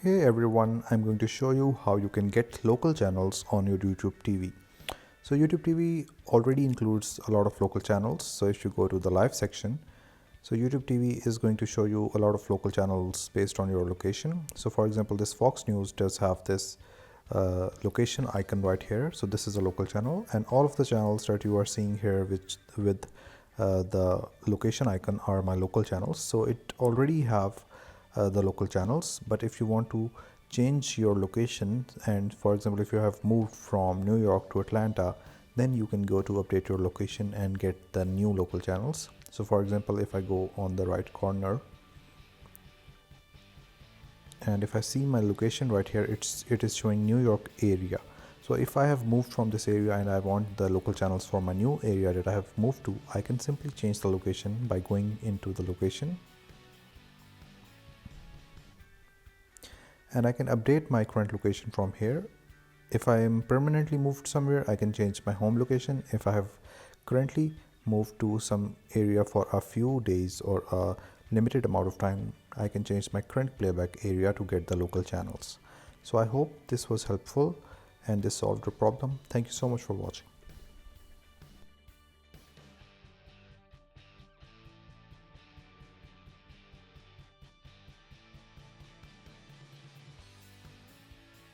Hey everyone, I'm going to show you how you can get local channels on your YouTube TV. So YouTube TV already includes a lot of local channels. So if you go to the live section, so YouTube TV is going to show you a lot of local channels based on your location. So for example, this Fox News does have this location icon right here. So this is a local channel, and all of the channels that you are seeing here with the location icon are my local channels. So it already have the local channels, but if you want to change your location, and for example if you have moved from New York to Atlanta, then you can go to update your location and get the new local channels. So for example, if I go on the right corner and if I see my location right here, it is showing New York area. So if I have moved from this area and I want the local channels for my new area that I have moved to, I can simply change the location by going into the location, and I can update my current location from here. If I am permanently moved somewhere, I can change my home location. If I have currently moved to some area for a few days or a limited amount of time, I can change my current playback area to get the local channels. So I hope this was helpful and this solved your problem. Thank you so much for watching.